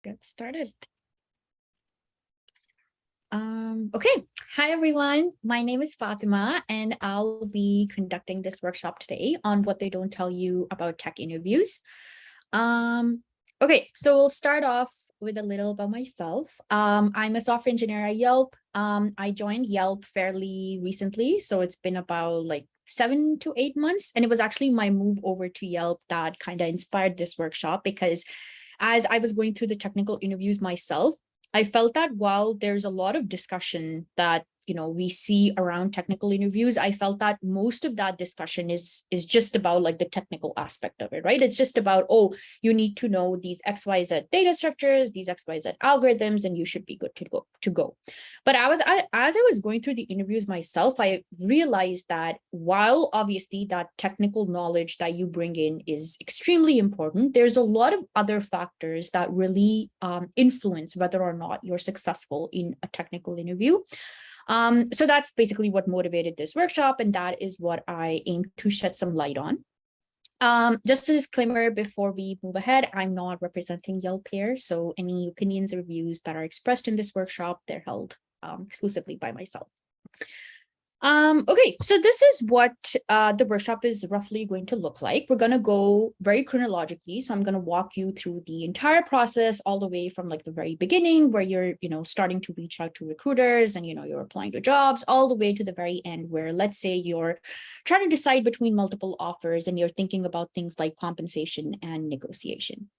Get started. Okay. Hi, everyone. My name is Fatima, and I'll be conducting this workshop today on what they don't tell you about tech interviews. Okay, so we'll start off with a little about myself. I'm a software engineer at Yelp. I joined Yelp fairly recently, so it's been about like 7 to 8 months, and it was actually my move over to Yelp that kind of inspired this workshop because as I was going through the technical interviews myself, I felt that while there's a lot of discussion that we see around technical interviews, I felt that most of that discussion is just about like the technical aspect of it, right? It's just about, oh, you need to know these XYZ data structures, these XYZ algorithms, and you should be good to go. But as I was going through the interviews myself, I realized that while obviously that technical knowledge that you bring in is extremely important, there's a lot of other factors that really influence whether or not you're successful in a technical interview. So that's basically what motivated this workshop, and that is what I aim to shed some light on. Just a disclaimer before we move ahead, I'm not representing Yelp here, so any opinions or views that are expressed in this workshop, they're held exclusively by myself. Okay, so this is what the workshop is roughly going to look like. We're going to go very chronologically. So I'm going to walk you through the entire process all the way from like the very beginning where you're, starting to reach out to recruiters and, you're applying to jobs all the way to the very end where let's say you're trying to decide between multiple offers and you're thinking about things like compensation and negotiation.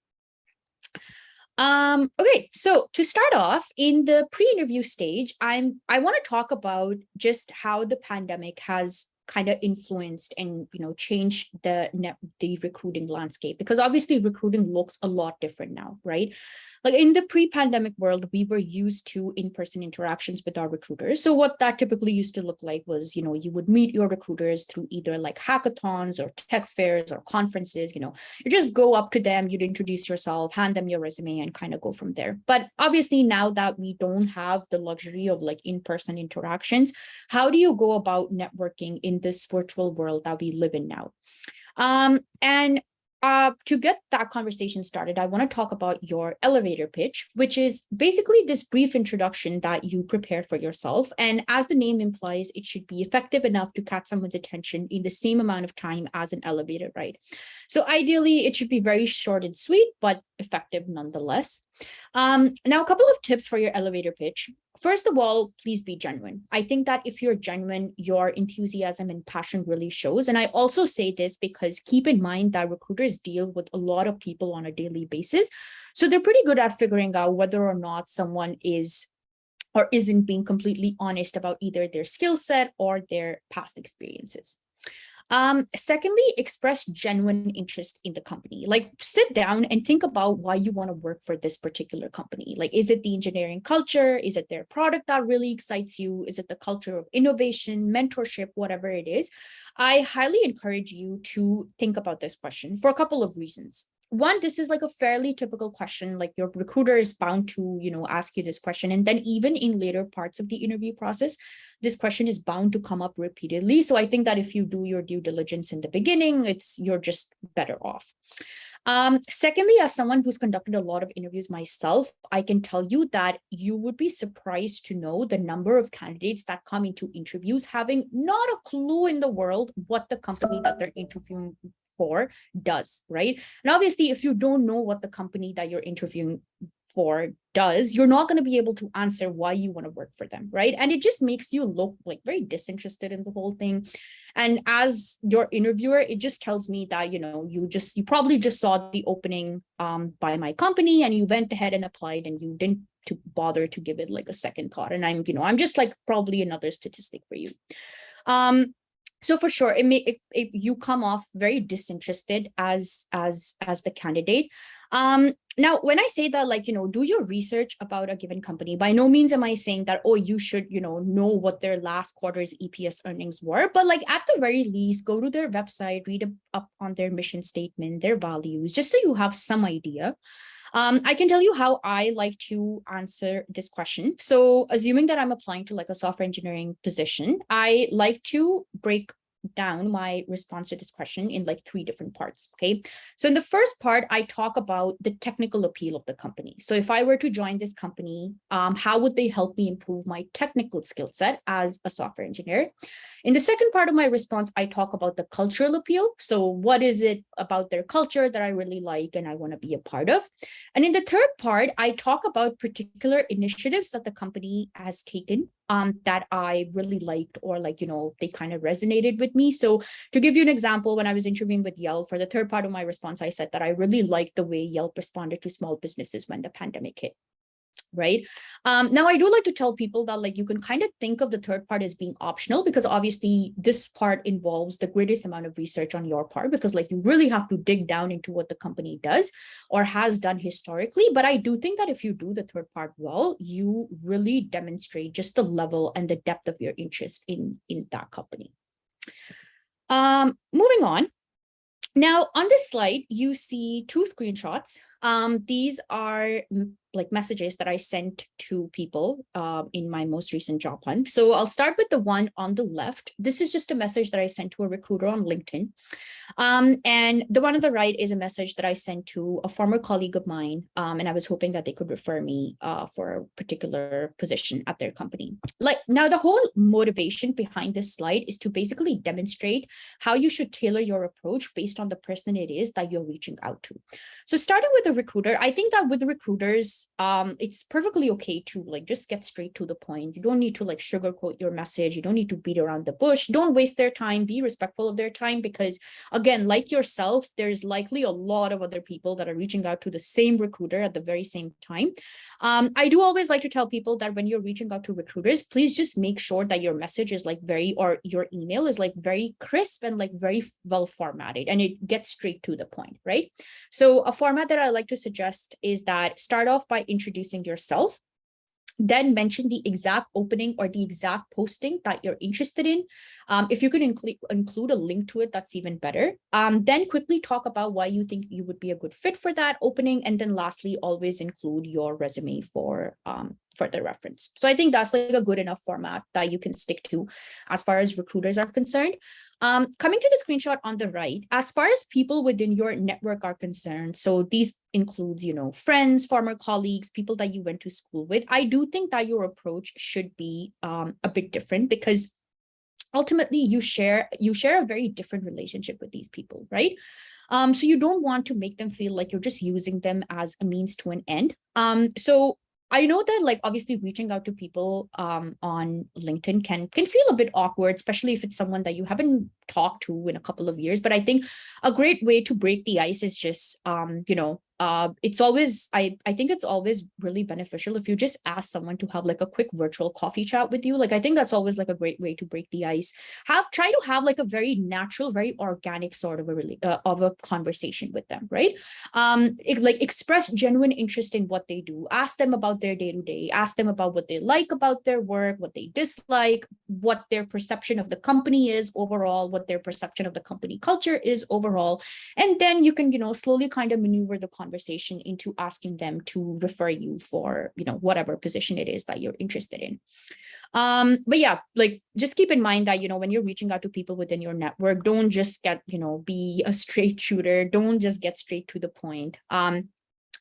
Okay, so to start off, in the pre-interview stage, I want to talk about just how the pandemic has kind of influenced and changed the recruiting landscape, because obviously recruiting looks a lot different now, right? Like in the pre-pandemic world, we were used to in-person interactions with our recruiters. So what that typically used to look like was, you would meet your recruiters through either like hackathons or tech fairs or conferences. You just go up to them, you'd introduce yourself, hand them your resume, and kind of go from there. But obviously now that we don't have the luxury of like in-person interactions, how do you go about networking in this virtual world that we live in now? And to get that conversation started, I want to talk about your elevator pitch, which is basically this brief introduction that you prepare for yourself. And as the name implies, it should be effective enough to catch someone's attention in the same amount of time as an elevator ride. So ideally, it should be very short and sweet, but effective nonetheless. Now, a couple of tips for your elevator pitch. First of all, please be genuine. I think that if you're genuine, your enthusiasm and passion really shows. And I also say this because keep in mind that recruiters deal with a lot of people on a daily basis. So they're pretty good at figuring out whether or not someone is or isn't being completely honest about either their skill set or their past experiences. Secondly, express genuine interest in the company. Like sit down and think about why you want to work for this particular company. Like, is it the engineering culture? Is it their product that really excites you? Is it the culture of innovation, mentorship, whatever it is? I highly encourage you to think about this question for a couple of reasons. One, this is like a fairly typical question, like your recruiter is bound to, ask you this question. And then even in later parts of the interview process, this question is bound to come up repeatedly. So I think that if you do your due diligence in the beginning, you're just better off. Secondly, as someone who's conducted a lot of interviews myself, I can tell you that you would be surprised to know the number of candidates that come into interviews having not a clue in the world what the company that they're interviewing for does, right? And obviously, if you don't know what the company that you're interviewing for does, you're not going to be able to answer why you want to work for them, right? And it just makes you look like very disinterested in the whole thing. And as your interviewer, it just tells me that you probably just saw the opening by my company and you went ahead and applied and you didn't to bother to give it like a second thought. And I'm just like probably another statistic for you. So for sure, you come off very disinterested as the candidate. Now, when I say that, like, do your research about a given company, by no means am I saying that, oh, you should, know what their last quarter's EPS earnings were. But like at the very least, go to their website, read up on their mission statement, their values, just so you have some idea. I can tell you how I like to answer this question. So assuming that I'm applying to like a software engineering position, I like to break down my response to this question in like 3 different parts. Okay. So in the first part, I talk about the technical appeal of the company. So if I were to join this company, how would they help me improve my technical skill set as a software engineer? In the second part of my response, I talk about the cultural appeal. So what is it about their culture that I really like and I want to be a part of? And in the third part, I talk about particular initiatives that the company has taken that I really liked, or like, they kind of resonated with me. So to give you an example, when I was interviewing with Yelp, for the third part of my response, I said that I really liked the way Yelp responded to small businesses when the pandemic hit. Right. Now, I do like to tell people that like you can kind of think of the third part as being optional, because obviously this part involves the greatest amount of research on your part, because like you really have to dig down into what the company does or has done historically. But I do think that if you do the third part well, you really demonstrate just the level and the depth of your interest in that company. Moving on. Now, on this slide, you see 2 screenshots. These are like messages that I sent to people in my most recent job hunt. So I'll start with the one on the left. This is just a message that I sent to a recruiter on LinkedIn. And the one on the right is a message that I sent to a former colleague of mine. And I was hoping that they could refer me for a particular position at their company. Like, now, the whole motivation behind this slide is to basically demonstrate how you should tailor your approach based on the person it is that you're reaching out to. So starting with a recruiter, I think that with the recruiters, it's perfectly okay to like just get straight to the point. You don't need to like sugarcoat your message. You don't need to beat around the bush. Don't waste their time. Be respectful of their time, because again, like yourself, there's likely a lot of other people that are reaching out to the same recruiter at the very same time. I do always like to tell people that when you're reaching out to recruiters, please just make sure that your message is like or your email is like very crisp and like very well formatted, and it gets straight to the point, right? So a format that I like to suggest is that start off by introducing yourself, then mention the exact opening or the exact posting that you're interested in. If you could include a link to it, that's even better. Then quickly talk about why you think you would be a good fit for that opening. And then lastly, always include your resume for the reference. So I think that's like a good enough format that you can stick to as far as recruiters are concerned. Coming to the screenshot on the right, as far as people within your network are concerned, so these includes, friends, former colleagues, people that you went to school with, I do think that your approach should be a bit different, because ultimately you share a very different relationship with these people, right? So you don't want to make them feel like you're just using them as a means to an end. So I know that like obviously reaching out to people on LinkedIn can feel a bit awkward, especially if it's someone that you haven't talked to in a couple of years. But I think a great way to break the ice is just it's always I think it's always really beneficial if you just ask someone to have like a quick virtual coffee chat with you. Like I think that's always like a great way to break the ice. Try to have like a very natural, very organic sort of a conversation with them, right? Express genuine interest in what they do. Ask them about their day-to-day. Ask them about what they like about their work, what they dislike, what their perception of the company is overall, what their perception of the company culture is overall. And then you can, slowly kind of maneuver the conversation into asking them to refer you for, whatever position it is that you're interested in. But yeah, like just keep in mind that, when you're reaching out to people within your network, don't just be a straight shooter. Don't just get straight to the point.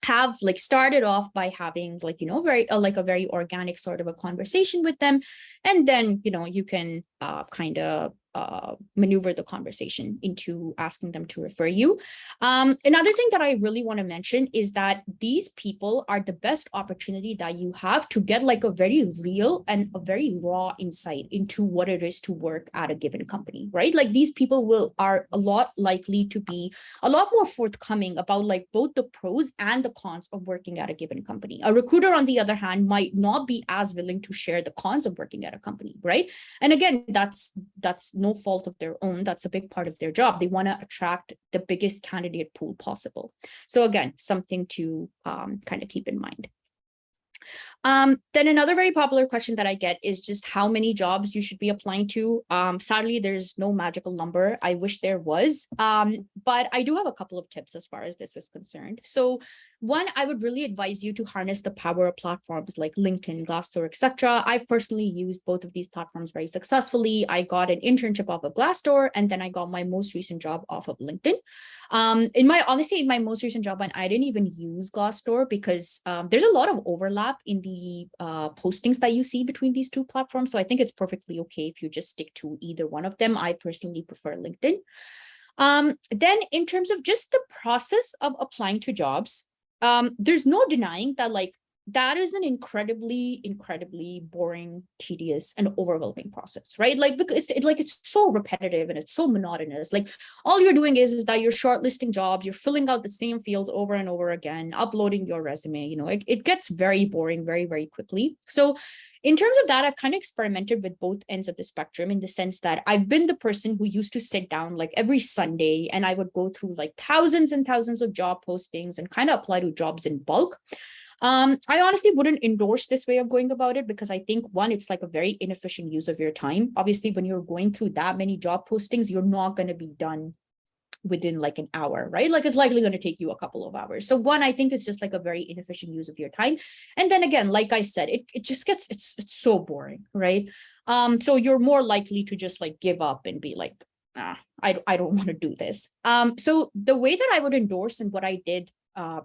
Have like started off by having like, a very organic sort of a conversation with them. And then, you can kind of maneuver the conversation into asking them to refer you. Another thing that I really want to mention is that these people are the best opportunity that you have to get like a very real and a very raw insight into what it is to work at a given company, right? Like these people are a lot likely to be a lot more forthcoming about like both the pros and the cons of working at a given company. A recruiter, on the other hand, might not be as willing to share the cons of working at a company, right? And again, that's no fault of their own. That's a big part of their job. They want to attract the biggest candidate pool possible. So again, something to kind of keep in mind. Then another very popular question that I get is just how many jobs you should be applying to. Sadly, there's no magical number. I wish there was, but I do have a couple of tips as far as this is concerned. So One, I would really advise you to harness the power of platforms like LinkedIn, Glassdoor, etc. I've personally used both of these platforms very successfully. I got an internship off of Glassdoor, and then I got my most recent job off of LinkedIn. In my most recent job, and I didn't even use Glassdoor because there's a lot of overlap in the postings that you see between these two platforms. So I think it's perfectly okay if you just stick to either one of them. I personally prefer LinkedIn. Then in terms of just the process of applying to jobs, there's no denying that like that is an incredibly boring, tedious, and overwhelming process, right? Like, because it's so repetitive and it's so monotonous. Like, all you're doing is that you're shortlisting jobs, you're filling out the same fields over and over again, uploading your resume. You know, it gets very boring very quickly. So in terms of that, I've kind of experimented with both ends of the spectrum, in the sense that I've been the person who used to sit down like every Sunday and I would go through like thousands and thousands of job postings and kind of apply to jobs in bulk. I honestly wouldn't endorse this way of going about it, because I think, one, it's like a very inefficient use of your time. Obviously, when you're going through that many job postings, you're not going to be done within like an hour, right? Like, it's likely going to take you a couple of hours. So one, I think it's just like a very inefficient use of your time. And then again, like I said, it just gets, it's so boring, right? So you're more likely to just like give up and be like, I don't want to do this. So the way that I would endorse, and what I did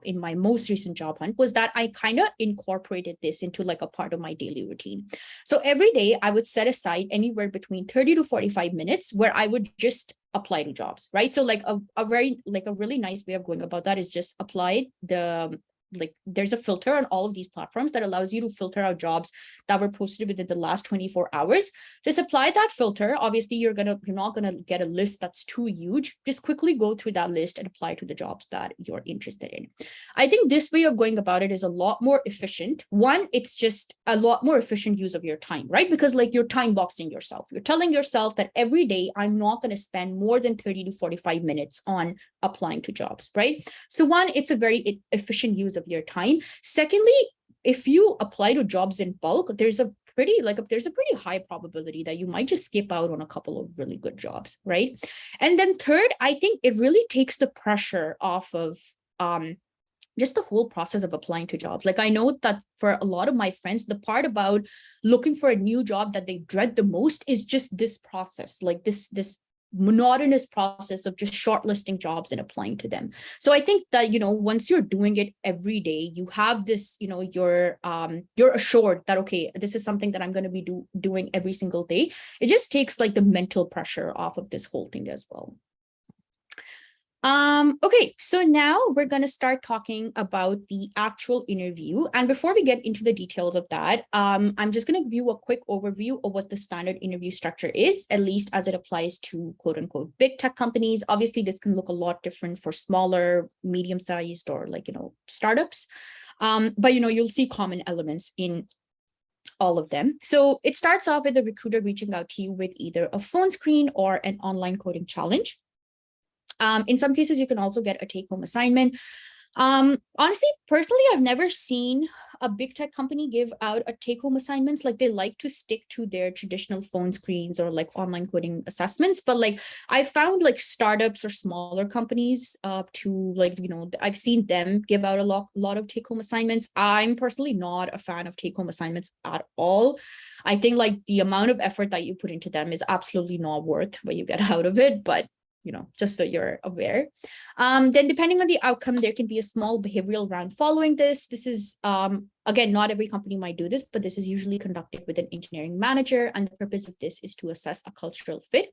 in my most recent job hunt, was that I kind of incorporated this into like a part of my daily routine. So every day I would set aside anywhere between 30 to 45 minutes where I would just apply to jobs, right? So like a really nice way of going about that is just apply there's a filter on all of these platforms that allows you to filter out jobs that were posted within the last 24 hours. Just apply that filter. Obviously, you're not gonna get a list that's too huge. Just quickly go through that list and apply to the jobs that you're interested in. I think this way of going about it is a lot more efficient. One, it's just a lot more efficient use of your time, right? Because like you're time boxing yourself. You're telling yourself that every day I'm not going to spend more than 30 to 45 minutes on applying to jobs, right? So one, it's a very efficient use of your time. Secondly, if you apply to jobs in bulk, there's a pretty high probability that you might just skip out on a couple of really good jobs, right? And then third, I think it really takes the pressure off of just the whole process of applying to jobs. Like, I know that for a lot of my friends, the part about looking for a new job that they dread the most is just this process, like this monotonous process of just shortlisting jobs and applying to them. So I think that, once you're doing it every day, you have this, you're assured that, okay, this is something that I'm going to be doing every single day. It just takes like the mental pressure off of this whole thing as well. Okay, so now we're going to start talking about the actual interview. And before we get into the details of that, I'm just going to give you a quick overview of what the standard interview structure is, at least as it applies to quote unquote big tech companies. Obviously, this can look a lot different for smaller, medium-sized, or startups. But you'll see common elements in all of them. So it starts off with a recruiter reaching out to you with either a phone screen or an online coding challenge. In some cases, you can also get a take-home assignment. Honestly, personally, I've never seen a big tech company give out a take-home assignments. Like, they like to stick to their traditional phone screens or like online coding assessments. But like, I found like startups or smaller companies I've seen them give out a lot of take-home assignments. I'm personally not a fan of take-home assignments at all. I think like the amount of effort that you put into them is absolutely not worth what you get out of it. But just so you're aware. Then depending on the outcome, there can be a small behavioral round following this. This is, again, not every company might do this, but this is usually conducted with an engineering manager. And the purpose of this is to assess a cultural fit.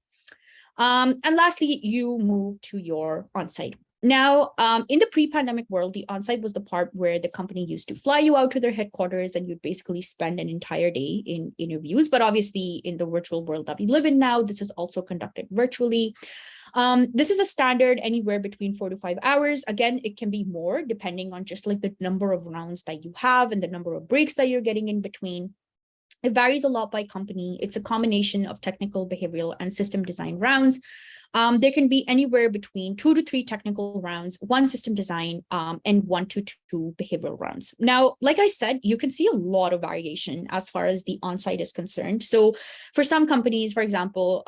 And lastly, you move to your onsite. Now, in the pre-pandemic world, the onsite was the part where the company used to fly you out to their headquarters and you'd basically spend an entire day in interviews. But obviously, in the virtual world that we live in now, this is also conducted virtually. This is a standard anywhere between 4 to 5 hours. Again, it can be more depending on just like the number of rounds that you have and the number of breaks that you're getting in between. It varies a lot by company. It's a combination of technical, behavioral, and system design rounds. There can be anywhere between 2 to 3 technical rounds, 1 system design, and 1 to 2 behavioral rounds. Now, like I said, you can see a lot of variation as far as the onsite is concerned. So for some companies, for example,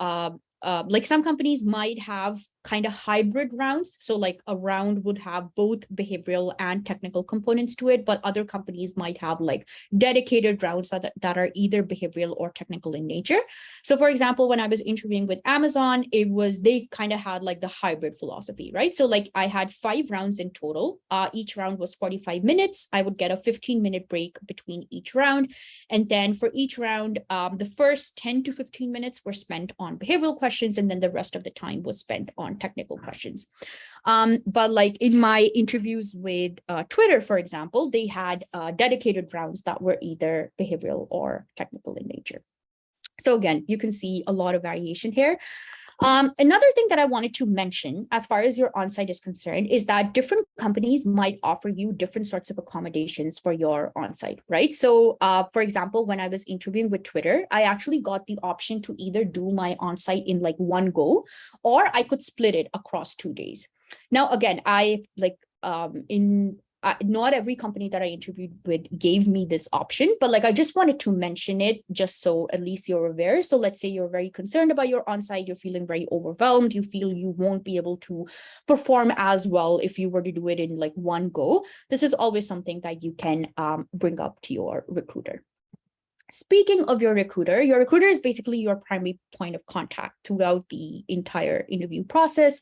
like some companies might have kind of hybrid rounds. So like a round would have both behavioral and technical components to it, but other companies might have like dedicated rounds that are either behavioral or technical in nature. So for example, when I was interviewing with Amazon, they kind of had like the hybrid philosophy, right? So like I had 5 rounds in total. Each round was 45 minutes. I would get a 15-minute break between each round. And then for each round, the first 10 to 15 minutes were spent on behavioral questions, and then the rest of the time was spent on technical questions. But like in my interviews with Twitter, for example, they had dedicated rounds that were either behavioral or technical in nature. So again, you can see a lot of variation here. Another thing that I wanted to mention as far as your on-site is concerned is that different companies might offer you different sorts of accommodations for your on-site, right? So for example, when I was interviewing with Twitter, I actually got the option to either do my on-site in like one go, or I could split it across 2 days. Now, again, not every company that I interviewed with gave me this option, but like I just wanted to mention it just so at least you're aware. So let's say you're very concerned about your on-site, you're feeling very overwhelmed, you feel you won't be able to perform as well if you were to do it in like one go. This is always something that you can bring up to your recruiter. Speaking of your recruiter is basically your primary point of contact throughout the entire interview process.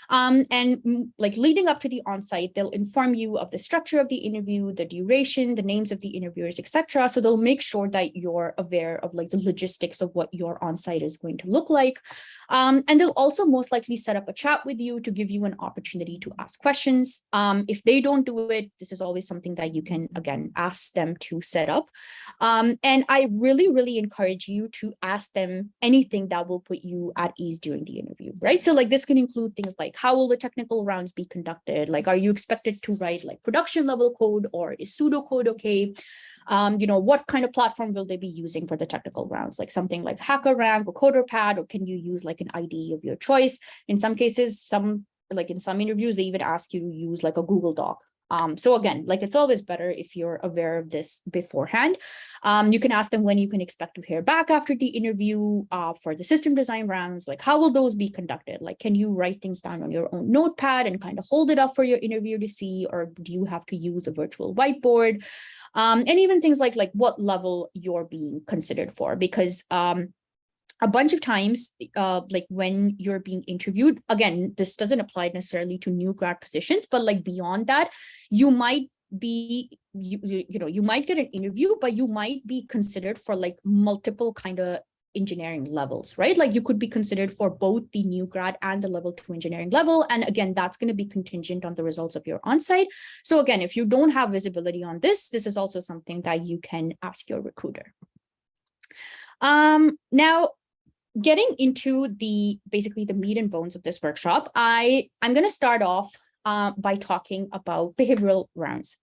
And like leading up to the on-site, they'll inform you of the structure of the interview, the duration, the names of the interviewers, etc. So they'll make sure that you're aware of like the logistics of what your on-site is going to look like. And they'll also most likely set up a chat with you to give you an opportunity to ask questions. If they don't do it, this is always something that you can, again, ask them to set up. And I really, really encourage you to ask them anything that will put you at ease during the interview, right? So like this can include things like, how will the technical rounds be conducted? Like, are you expected to write like production level code, or is pseudocode okay? What kind of platform will they be using for the technical rounds? Like something like HackerRank or CoderPad, or can you use like an IDE of your choice? In some cases, in some interviews, they even ask you to use like a Google Doc. So again, like it's always better if you're aware of this beforehand. You can ask them when you can expect to hear back after the interview for the system design rounds. Like, how will those be conducted? Like, can you write things down on your own notepad and kind of hold it up for your interviewer to see, or do you have to use a virtual whiteboard? And even things like what level you're being considered for, because a bunch of times, like when you're being interviewed, again, this doesn't apply necessarily to new grad positions, but like beyond that, you might be, you might get an interview, but you might be considered for like multiple kind of engineering levels, right? Like you could be considered for both the new grad and the level 2 engineering level. And again, that's going to be contingent on the results of your on-site. So again, if you don't have visibility on this is also something that you can ask your recruiter. Now, getting into basically the meat and bones of this workshop, I'm going to start off by talking about behavioral rounds.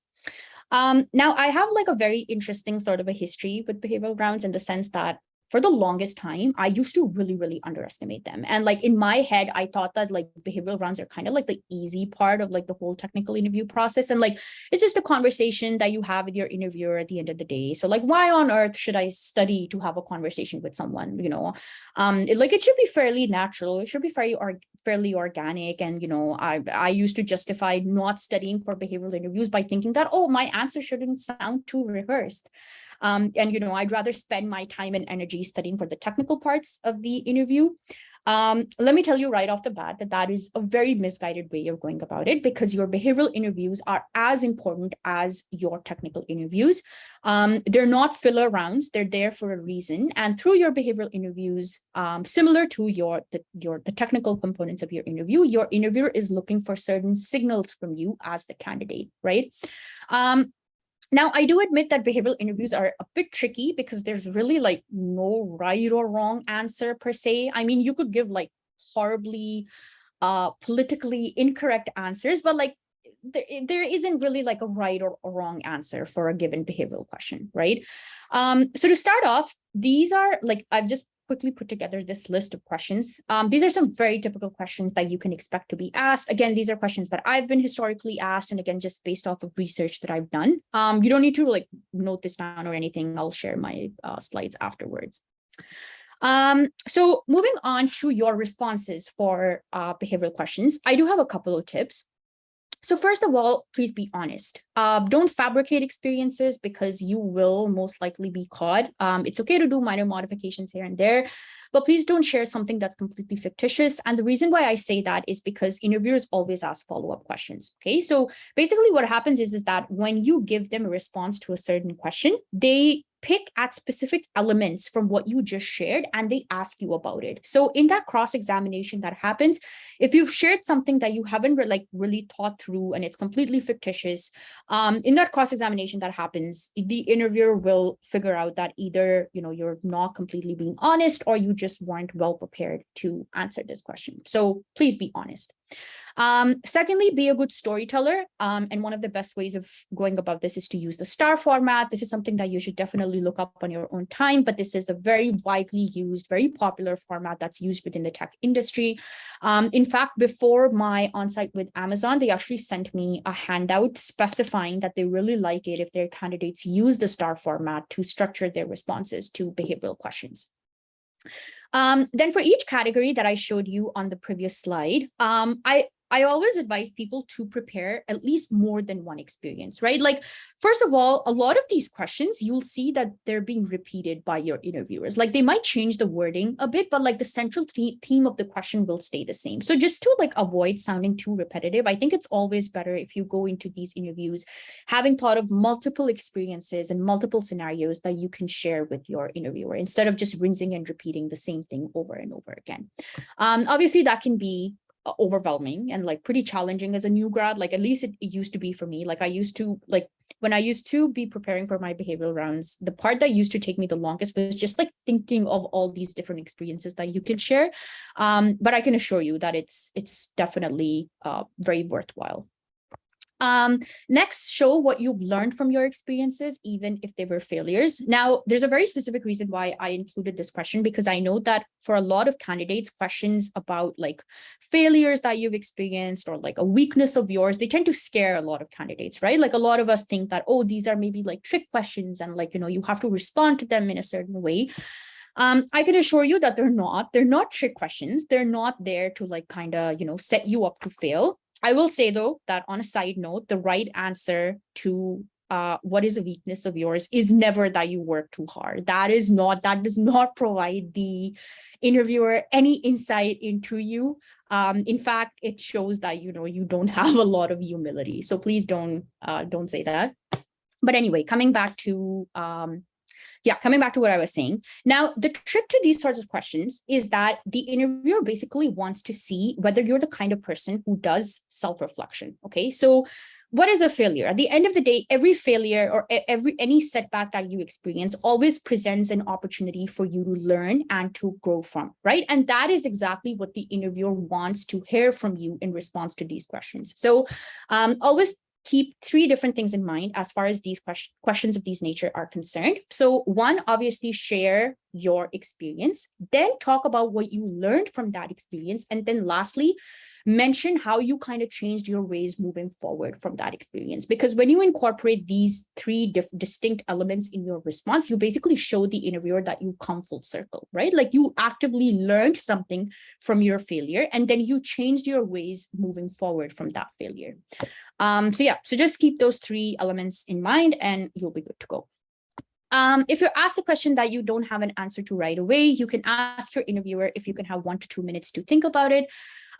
Now, I have like a very interesting sort of a history with behavioral rounds, in the sense that for the longest time, I used to really, really underestimate them. And like in my head, I thought that like behavioral rounds are kind of like the easy part of like the whole technical interview process. And like, it's just a conversation that you have with your interviewer at the end of the day. So like, why on earth should I study to have a conversation with someone? It should be fairly natural. It should be fairly organic. And, I used to justify not studying for behavioral interviews by thinking that, oh, my answer shouldn't sound too rehearsed. I'd rather spend my time and energy studying for the technical parts of the interview. Let me tell you right off the bat that is a very misguided way of going about it, because your behavioral interviews are as important as your technical interviews. They're not filler rounds. They're there for a reason. And through your behavioral interviews, similar to the technical components of your interviewer is looking for certain signals from you as the candidate, right? Now, I do admit that behavioral interviews are a bit tricky, because there's really like no right or wrong answer per se. I mean, you could give like horribly politically incorrect answers, but like there isn't really like a right or a wrong answer for a given behavioral question, right? So to start off, these are like, I've just quickly put together this list of questions. These are some very typical questions that you can expect to be asked. Again, these are questions that I've been historically asked, and again, just based off of research that I've done. You don't need to like note this down or anything. I'll share my slides afterwards. So moving on to your responses for behavioral questions, I do have a couple of tips. So first of all, please be honest. Don't fabricate experiences because you will most likely be caught. It's okay to do minor modifications here and there, but please don't share something that's completely fictitious. And the reason why I say that is because interviewers always ask follow-up questions. Okay, so basically what happens is that when you give them a response to a certain question, they pick at specific elements from what you just shared and they ask you about it. So in that cross-examination that happens, if you've shared something that you haven't really thought through and it's completely fictitious, in that cross-examination that happens, the interviewer will figure out that either you're not completely being honest or you just weren't well prepared to answer this question. So please be honest. Secondly, be a good storyteller. And one of the best ways of going about this is to use the STAR format. This is something that you should definitely look up on your own time, but this is a very widely used, very popular format that's used within the tech industry. In fact, before my on-site with Amazon, they actually sent me a handout specifying that they really like it if their candidates use the STAR format to structure their responses to behavioral questions. Then for each category that I showed you on the previous slide, I always advise people to prepare at least more than one experience, right? Like, first of all, a lot of these questions, you'll see that they're being repeated by your interviewers. Like they might change the wording a bit, but like the central theme of the question will stay the same. So just to like avoid sounding too repetitive, I think it's always better if you go into these interviews having thought of multiple experiences and multiple scenarios that you can share with your interviewer instead of just rinsing and repeating the same thing over and over again. Obviously, that can be overwhelming and like pretty challenging as a new grad. Like at least it used to be for me. Like I used to when I used to be preparing for my behavioral rounds, the part that used to take me the longest was just like thinking of all these different experiences that you can share. But I can assure you that it's definitely very worthwhile. Next, show what you've learned from your experiences, even if they were failures. Now, there's a very specific reason why I included this question, because I know that for a lot of candidates, questions about like failures that you've experienced or like a weakness of yours, they tend to scare a lot of candidates, right? Like a lot of us think that, oh, these are maybe like trick questions and like, you have to respond to them in a certain way. I can assure you that they're not trick questions. They're not there to like kind of, set you up to fail. I will say, though, that on a side note, the right answer to what is a weakness of yours is never that you work too hard. That does not provide the interviewer any insight into you. In fact, it shows that, you don't have a lot of humility. So please don't say that. But anyway, coming back to what I was saying. Now, the trick to these sorts of questions is that the interviewer basically wants to see whether you're the kind of person who does self-reflection. Okay, so what is a failure? At the end of the day, every failure or any setback that you experience always presents an opportunity for you to learn and to grow from, right? And that is exactly what the interviewer wants to hear from you in response to these questions. So always keep three different things in mind as far as these questions of these nature are concerned. So one, obviously share your experience, then talk about what you learned from that experience. And then lastly, mention how you kind of changed your ways moving forward from that experience. Because when you incorporate these three distinct elements in your response, you basically show the interviewer that you come full circle, right? Like you actively learned something from your failure, and then you changed your ways moving forward from that failure. So just keep those three elements in mind and you'll be good to go. If you're asked a question that you don't have an answer to right away, you can ask your interviewer if you can have 1 to 2 minutes to think about it.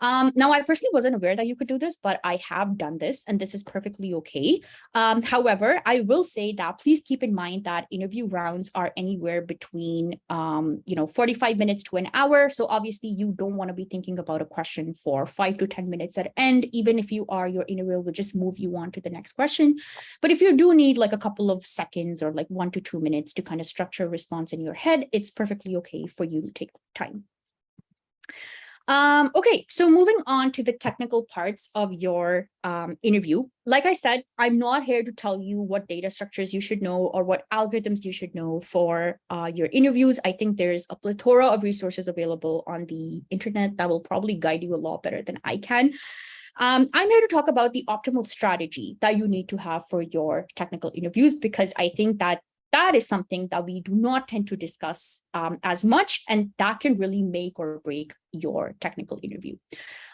Now, I personally wasn't aware that you could do this, but I have done this and this is perfectly okay. However, I will say that please keep in mind that interview rounds are anywhere between 45 minutes to an hour. So obviously you don't want to be thinking about a question for 5 to 10 minutes at end. Even if you are, your interviewer will just move you on to the next question. But if you do need like a couple of seconds or like 1 to 2 minutes to kind of structure a response in your head, it's perfectly okay for you to take time. Okay, so moving on to the technical parts of your interview. Like I said, I'm not here to tell you what data structures you should know or what algorithms you should know for your interviews. I think there's a plethora of resources available on the internet that will probably guide you a lot better than I can. I'm here to talk about the optimal strategy that you need to have for your technical interviews, because I think that that is something that we do not tend to discuss as much, and that can really make or break your technical interview.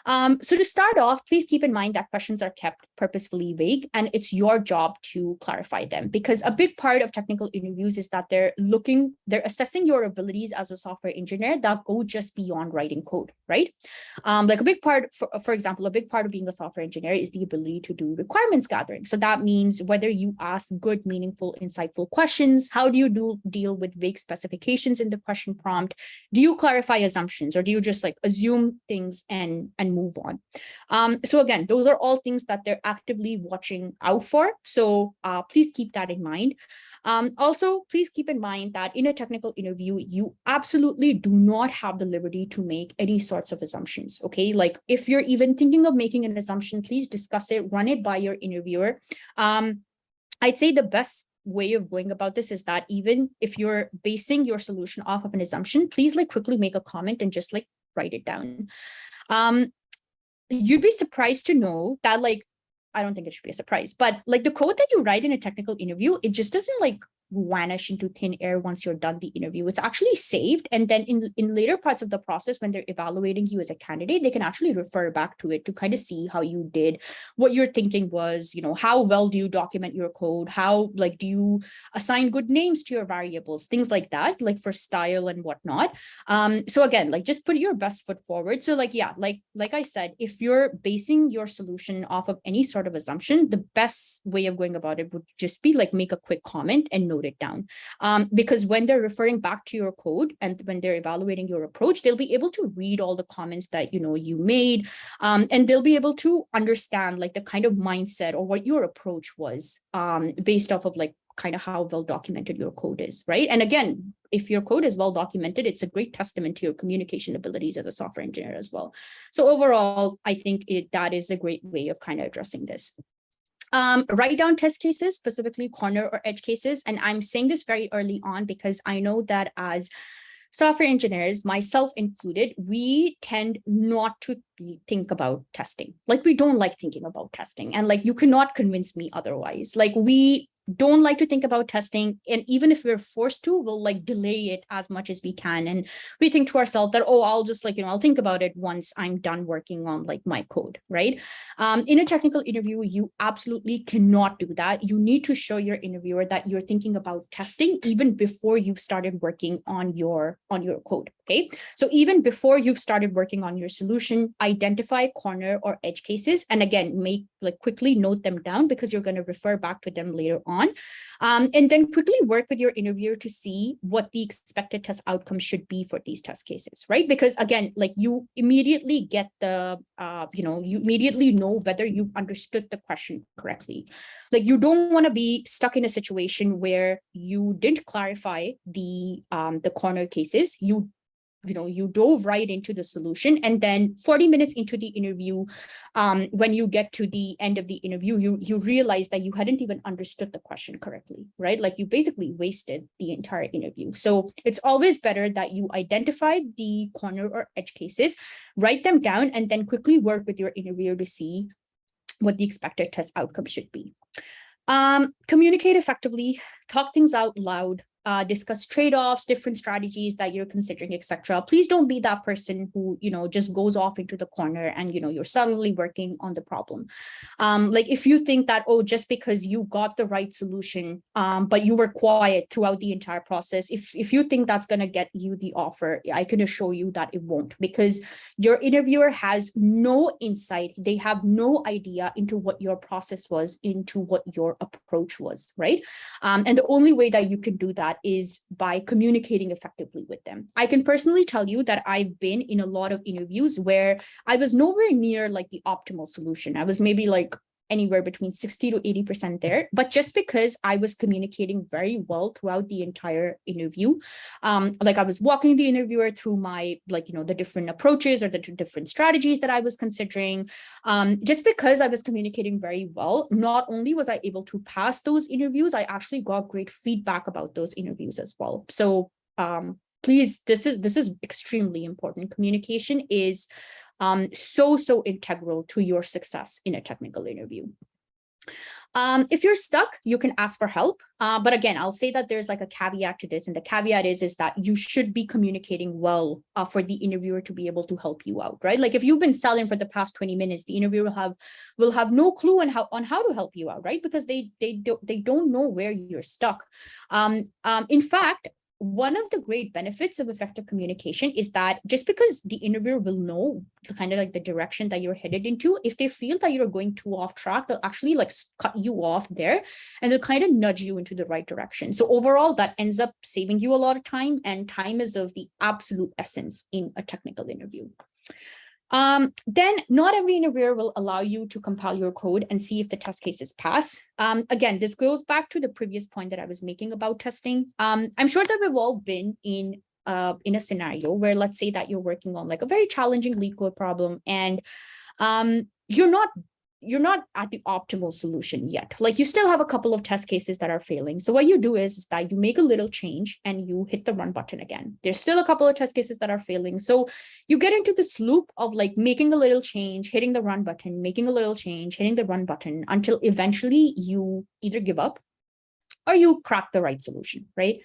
So to start off, please keep in mind that questions are kept purposefully vague, and it's your job to clarify them, because a big part of technical interviews is that they're assessing your abilities as a software engineer that go just beyond writing code, right? Like a big part, for example, a big part of being a software engineer is the ability to do requirements gathering. So that means whether you ask good, meaningful, insightful questions, how do you deal with vague specifications in the question prompt? Do you clarify assumptions, or do you just like assume things and move on? So again, those are all things that they're actively watching out for. So please keep that in mind. Also, please keep in mind that in a technical interview, you absolutely do not have the liberty to make any sorts of assumptions, okay? Like if you're even thinking of making an assumption, please discuss it, run it by your interviewer. I'd say the best way of going about this is that even if you're basing your solution off of an assumption, please like quickly make a comment and just like write it down. You'd be surprised to know that like, I don't think it should be a surprise, but like the code that you write in a technical interview, it just doesn't like vanish into thin air once you're done the interview. It's actually saved. And then in later parts of the process, when they're evaluating you as a candidate, they can actually refer back to it to kind of see how you did, what your thinking was, you know, how well do you document your code? How like do you assign good names to your variables, things like that, like for style and whatnot. So again, like just put your best foot forward. So like, yeah, like I said, if you're basing your solution off of any sort of assumption, the best way of going about it would just be like make a quick comment and note it down. Because when they're referring back to your code and when they're evaluating your approach, they'll be able to read all the comments that you made, and they'll be able to understand like the kind of mindset or what your approach was, based off of like kind of how well documented your code is, right? And again, if your code is well documented, it's a great testament to your communication abilities as a software engineer as well. So overall, I think that is a great way of kind of addressing this. Write down test cases, specifically corner or edge cases. And I'm saying this very early on because I know that as software engineers, myself included, we tend not to think about testing. Like we don't like thinking about testing. And like you cannot convince me otherwise. Like we don't like to think about testing, and even if we're forced to, we'll like delay it as much as we can, and we think to ourselves that, oh, I'll just like I'll think about it once I'm done working on like my code, right? In a technical interview, you absolutely cannot do that. You need to show your interviewer that you're thinking about testing even before you've started working on your code. Okay, so even before you've started working on your solution, identify corner or edge cases, and again, quickly note them down because you're going to refer back to them later on. And then quickly work with your interviewer to see what the expected test outcome should be for these test cases, right? Because again, like you immediately get the, you immediately know whether you understood the question correctly. Like you don't want to be stuck in a situation where you didn't clarify the corner cases. You dove right into the solution, and then 40 minutes into the interview, when you get to the end of the interview, you realize that you hadn't even understood the question correctly, right? Like you basically wasted the entire interview. So it's always better that you identify the corner or edge cases, write them down, and then quickly work with your interviewer to see what the expected test outcome should be. Communicate effectively, talk things out loud, discuss trade-offs, different strategies that you're considering, etc. Please don't be that person who, just goes off into the corner and, you're suddenly working on the problem. Like if you think that, oh, just because you got the right solution, but you were quiet throughout the entire process, if you think that's going to get you the offer, I can assure you that it won't, because your interviewer has no insight. They have no idea into what your process was, into what your approach was, right? And the only way that you can do that is by communicating effectively with them. I can personally tell you that I've been in a lot of interviews where I was nowhere near like the optimal solution. I was maybe like anywhere between 60 to 80% there, but just because I was communicating very well throughout the entire interview, like I was walking the interviewer through my, the different approaches or the different strategies that I was considering. Just because I was communicating very well, not only was I able to pass those interviews, I actually got great feedback about those interviews as well. So please, this is extremely important. Communication is so integral to your success in a technical interview. If you're stuck, you can ask for help. But again, I'll say that there's like a caveat to this. And the caveat is that you should be communicating well for the interviewer to be able to help you out, right? Like if you've been selling for the past 20 minutes, the interviewer will have no clue on how to help you out, right? Because they don't know where you're stuck. In fact, one of the great benefits of effective communication is that just because the interviewer will know kind of like the direction that you're headed into, if they feel that you're going too off track, they'll actually like cut you off there and they'll kind of nudge you into the right direction. So overall, that ends up saving you a lot of time, and time is of the absolute essence in a technical interview. Then not every interviewer will allow you to compile your code and see if the test cases pass. Again, this goes back to the previous point that I was making about testing. I'm sure that we've all been in a scenario where, let's say that you're working on like a very challenging lead code problem, and you're not at the optimal solution yet. Like you still have a couple of test cases that are failing. So what you do is that you make a little change and you hit the run button again. There's still a couple of test cases that are failing. So you get into this loop of like making a little change, hitting the run button, making a little change, hitting the run button until eventually you either give up or you crack the right solution, right?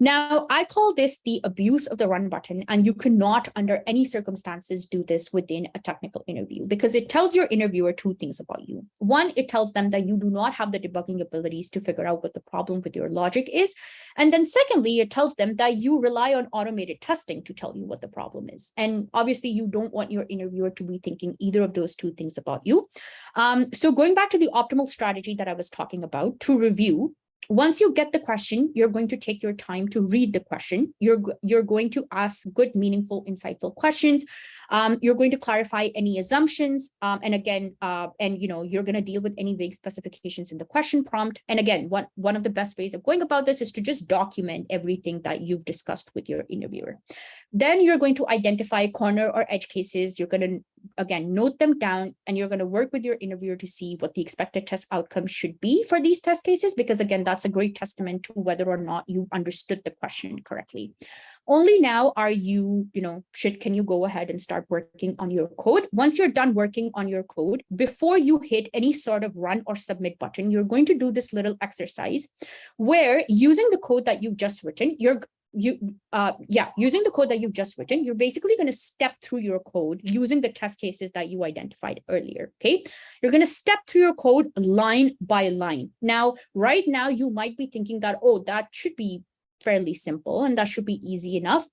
Now, I call this the abuse of the run button, and you cannot under any circumstances do this within a technical interview because it tells your interviewer two things about you. One, it tells them that you do not have the debugging abilities to figure out what the problem with your logic is. And then secondly, it tells them that you rely on automated testing to tell you what the problem is. And obviously you don't want your interviewer to be thinking either of those two things about you. So going back to the optimal strategy that I was talking about, to review, once you get the question, you're going to take your time to read the question. You're going to ask good, meaningful, insightful questions. You're going to clarify any assumptions. And again, you're going to deal with any vague specifications in the question prompt. And again, one of the best ways of going about this is to just document everything that you've discussed with your interviewer. Then you're going to identify corner or edge cases. You're going to, again, note them down, and you're going to work with your interviewer to see what the expected test outcome should be for these test cases, because again, that's a great testament to whether or not you understood the question correctly. Only now are you, can you go ahead and start working on your code. Once you're done working on your code, before you hit any sort of run or submit button, you're going to do this little exercise where, using the code that you've just written, using the code that you've just written, you're basically going to step through your code using the test cases that you identified earlier, okay? You're going to step through your code line by line. Now, right now, you might be thinking that, oh, that should be fairly simple and that should be easy enough.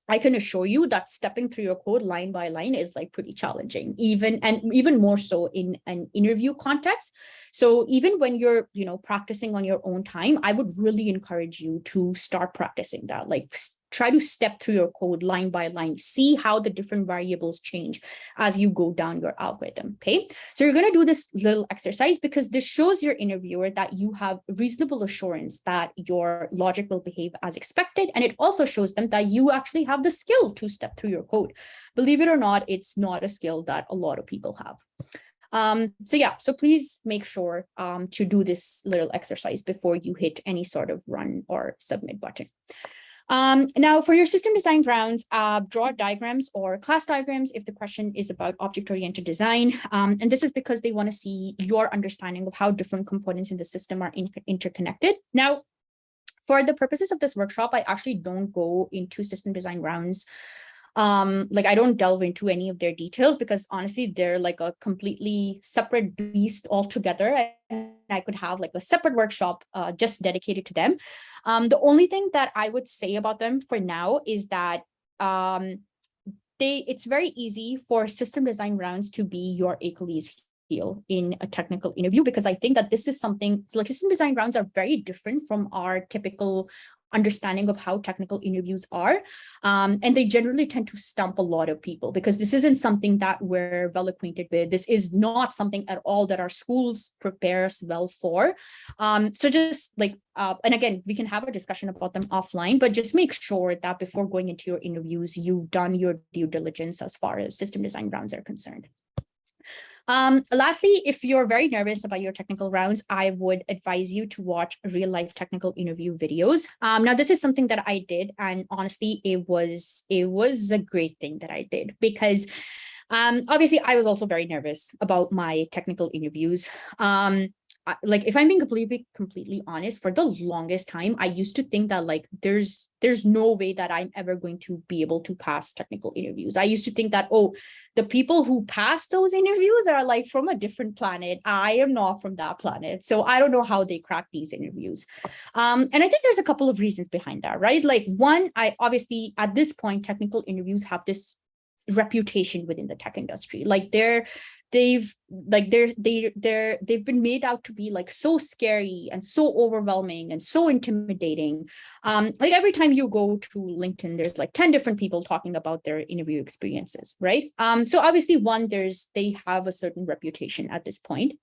I can assure you that stepping through your code line by line is like pretty challenging, even more so in an interview context. So even when you're, practicing on your own time, I would really encourage you to start practicing that. Like try to step through your code line by line, see how the different variables change as you go down your algorithm, okay? So you're going to do this little exercise because this shows your interviewer that you have reasonable assurance that your logic will behave as expected. And it also shows them that you actually have the skill to step through your code. Believe it or not, it's not a skill that a lot of people have. So please make sure to do this little exercise before you hit any sort of run or submit button. Now, for your system design rounds, draw diagrams or class diagrams if the question is about object-oriented design. And this is because they want to see your understanding of how different components in the system are interconnected. Now, for the purposes of this workshop, I actually don't go into system design rounds. I don't delve into any of their details because honestly, they're like a completely separate beast altogether. And I could have like a separate workshop just dedicated to them. The only thing that I would say about them for now is that it's very easy for system design rounds to be your Achilles heel in a technical interview, because I think that this is something like system design rounds are very different from our typical understanding of how technical interviews are. And they generally tend to stump a lot of people because this isn't something that we're well acquainted with. This is not something at all that our schools prepare us well for. So just like, and again, we can have a discussion about them offline, but just make sure that before going into your interviews, you've done your due diligence as far as system design rounds are concerned. Lastly, if you're very nervous about your technical rounds, I would advise you to watch real life technical interview videos. Now, this is something that I did, and honestly, it was a great thing that I did because obviously I was also very nervous about my technical interviews. like if I'm being completely honest, for the longest time, I used to think that like there's no way that I'm ever going to be able to pass technical interviews. I used to think that, oh, the people who pass those interviews are like from a different planet. I am not from that planet. So I don't know how they crack these interviews. And I think there's a couple of reasons behind that, right? Like one, I obviously at this point, technical interviews have this reputation within the tech industry. Like they've been made out to be like so scary and so overwhelming and so intimidating. Like every time you go to LinkedIn, there's like 10 different people talking about their interview experiences, right? So obviously they have a certain reputation at this point.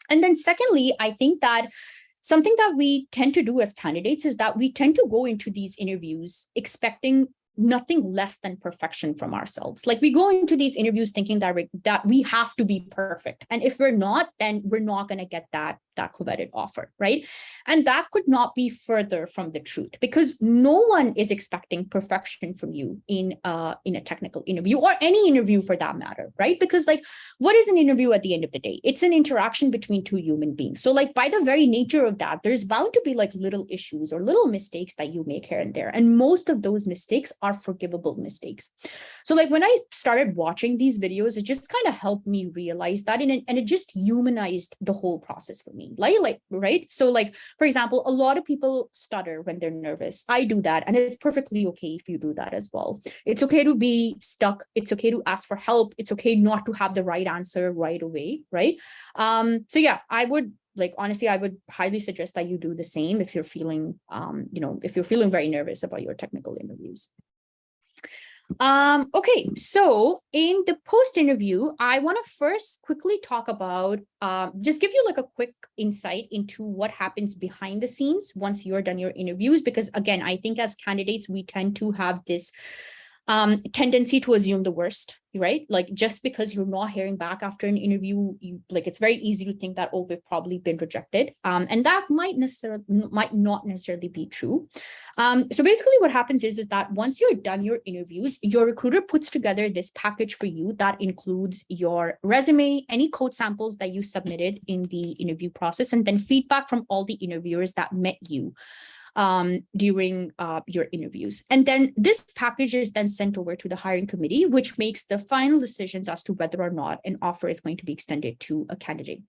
And then secondly, I think that something that we tend to do as candidates is that we tend to go into these interviews expecting nothing less than perfection from ourselves. Like we go into these interviews thinking that we have to be perfect. And if we're not, then we're not going to get that coveted offer, right? And that could not be further from the truth, because no one is expecting perfection from you in a technical interview, or any interview for that matter, right? Because like, what is an interview at the end of the day? It's an interaction between two human beings. So like by the very nature of that, there's bound to be like little issues or little mistakes that you make here and there. And most of those mistakes are forgivable mistakes. So like when I started watching these videos, it just kind of helped me realize that, and it just humanized the whole process for me. Like, right? So like, for example, a lot of people stutter when they're nervous. I do that, and it's perfectly okay if you do that as well. It's okay to be stuck. It's okay to ask for help. It's okay not to have the right answer right away, right? So yeah, honestly, I would highly suggest that you do the same if you're feeling, if you're feeling very nervous about your technical interviews. Okay, so in the post interview, I want to first quickly talk about, just give you like a quick insight into what happens behind the scenes once you're done your interviews, because again, I think as candidates, we tend to have this tendency to assume the worst, right? Like just because you're not hearing back after an interview, it's very easy to think that, oh, we've probably been rejected. And that might not necessarily be true. So basically what happens is that once you're done your interviews, your recruiter puts together this package for you that includes your resume, any code samples that you submitted in the interview process, and then feedback from all the interviewers that met you during your interviews. And then this package is then sent over to the hiring committee, which makes the final decisions as to whether or not an offer is going to be extended to a candidate.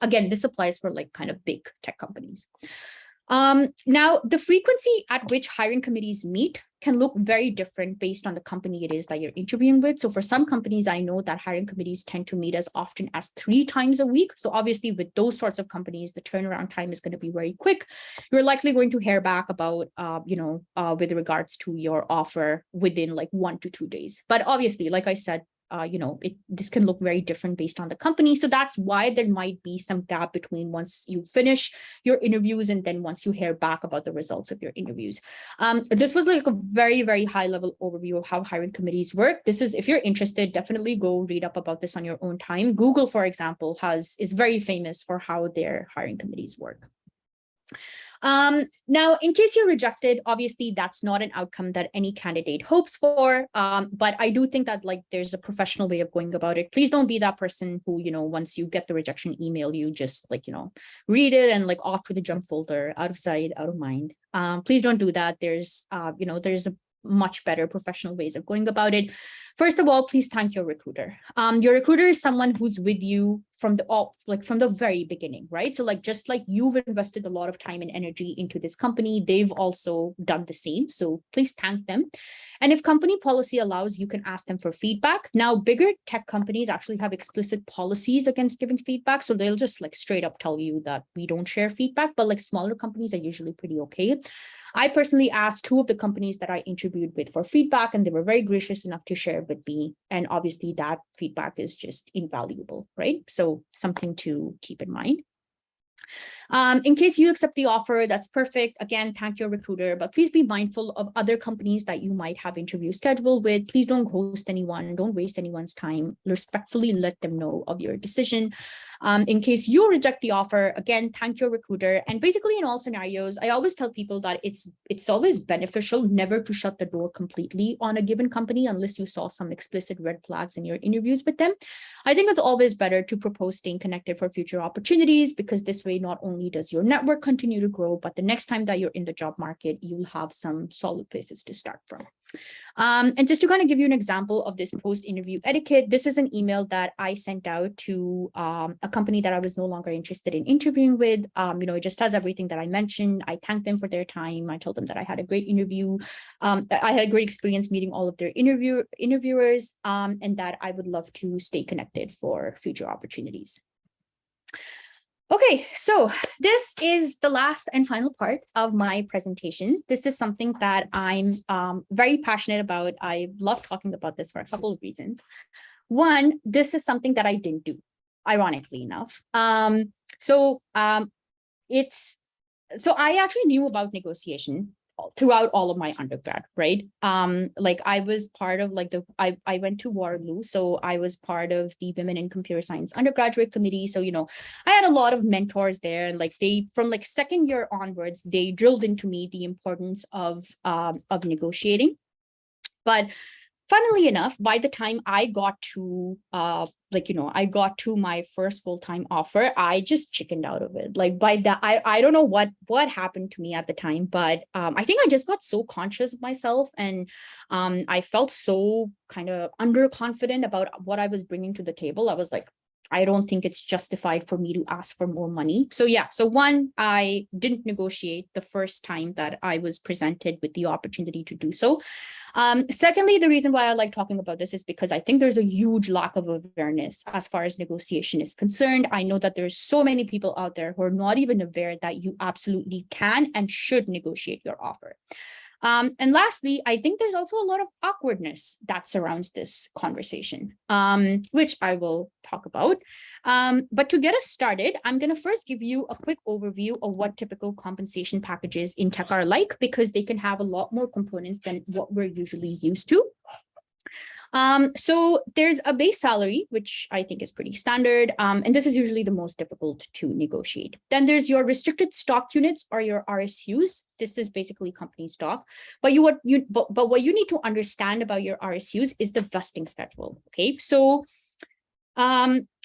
Again, this applies for like kind of big tech companies. Now, the frequency at which hiring committees meet can look very different based on the company it is that you're interviewing with. So for some companies, I know that hiring committees tend to meet as often as 3 times a week. So obviously with those sorts of companies, the turnaround time is going to be very quick. You're likely going to hear back about, with regards to your offer within like 1 to 2 days. But obviously, like I said, this can look very different based on the company. So that's why there might be some gap between once you finish your interviews and then once you hear back about the results of your interviews. This was like a very, very high level overview of how hiring committees work. This is, if you're interested, definitely go read up about this on your own time. Google, for example, is very famous for how their hiring committees work. Now, in case you're rejected, obviously that's not an outcome that any candidate hopes for. But I do think that like there's a professional way of going about it. Please don't be that person who, once you get the rejection email, you just read it and like off to the junk folder, out of sight, out of mind. Please don't do that. There's a much better professional ways of going about it. First of all, please thank your recruiter. Your recruiter is someone who's with you from the very beginning, right? So just like you've invested a lot of time and energy into this company, they've also done the same. So please thank them. And if company policy allows, you can ask them for feedback. Now, bigger tech companies actually have explicit policies against giving feedback. So they'll just straight up tell you that we don't share feedback, but smaller companies are usually pretty okay. I personally asked 2 of the companies that I interviewed with for feedback, and they were very gracious enough to share with me. And obviously that feedback is just invaluable, right? So something to keep in mind. In case you accept the offer, that's perfect. Again, thank your recruiter, but please be mindful of other companies that you might have interviews scheduled with. Please don't ghost anyone. Don't waste anyone's time. Respectfully let them know of your decision. In case you reject the offer, again, thank your recruiter. And basically in all scenarios, I always tell people that it's always beneficial never to shut the door completely on a given company unless you saw some explicit red flags in your interviews with them. I think it's always better to propose staying connected for future opportunities, because this way, not only does your network continue to grow, but the next time that you're in the job market, you'll have some solid places to start from. And just to kind of give you an example of this post-interview etiquette, this is an email that I sent out to a company that I was no longer interested in interviewing with. It just has everything that I mentioned. I thanked them for their time. I told them that I had a great interview. I had a great experience meeting all of their interviewers, and that I would love to stay connected for future opportunities. Okay, so this is the last and final part of my presentation. This is something that I'm very passionate about. I love talking about this for a couple of reasons. One, this is something that I didn't do, ironically enough. So I actually knew about negotiation throughout all of my undergrad, right? I was part of I went to Waterloo, so I was part of the Women in Computer Science undergraduate committee. So, I had a lot of mentors there, and they, from second year onwards, they drilled into me the importance of negotiating. But funnily enough, by the time I got to I got to my first full-time offer, I just chickened out of it. By that, I don't know what happened to me at the time, but I think I just got so conscious of myself, and I felt so kind of underconfident about what I was bringing to the table. I was like, I don't think it's justified for me to ask for more money. So yeah, so one, I didn't negotiate the first time that I was presented with the opportunity to do so. Secondly, the reason why I like talking about this is because I think there's a huge lack of awareness as far as negotiation is concerned. I know that there's so many people out there who are not even aware that you absolutely can and should negotiate your offer. And lastly, I think there's also a lot of awkwardness that surrounds this conversation, which I will talk about. But to get us started, I'm going to first give you a quick overview of what typical compensation packages in tech are like, because they can have a lot more components than what we're usually used to. So there's a base salary, which I think is pretty standard. And this is usually the most difficult to negotiate. Then there's your restricted stock units, or your RSUs. This is basically company stock. But what you need to understand about your RSUs is the vesting schedule. Okay, so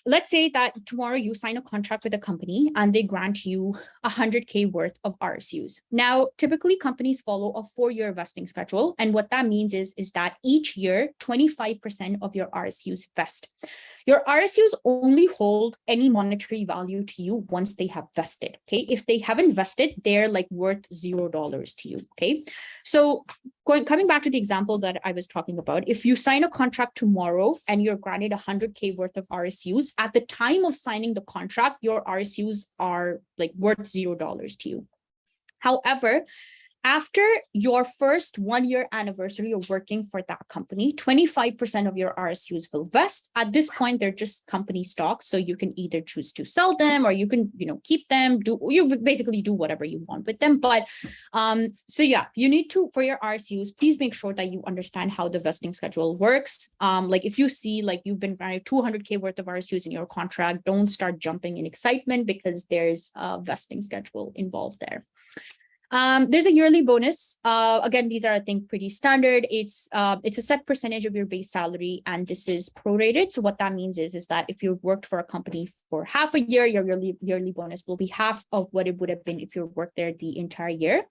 let's say that tomorrow you sign a contract with a company and they grant you 100K worth of RSUs. Now, typically companies follow a 4-year vesting schedule. And what that means is that each year, 25% of your RSUs vest. Your RSUs only hold any monetary value to you once they have vested. Okay, if they haven't vested, they're worth $0 to you. Okay, so coming back to the example that I was talking about, if you sign a contract tomorrow and you're granted 100K worth of RSUs, at the time of signing the contract, your RSUs are worth $0 to you. However, after your first 1-year anniversary of working for that company, 25% of your RSUs will vest. At this point, they're just company stocks. So you can either choose to sell them, or you can, keep them, you basically do whatever you want with them. But so yeah, you need to, for your RSUs, please make sure that you understand how the vesting schedule works. If you see you've been granted 200K worth of RSUs in your contract, don't start jumping in excitement, because there's a vesting schedule involved there. There's a yearly bonus. Again, these are, I think, pretty standard. It's a set percentage of your base salary, and this is prorated. So what that means is that if you've worked for a company for half a year, your yearly bonus will be half of what it would have been if you worked there the entire year.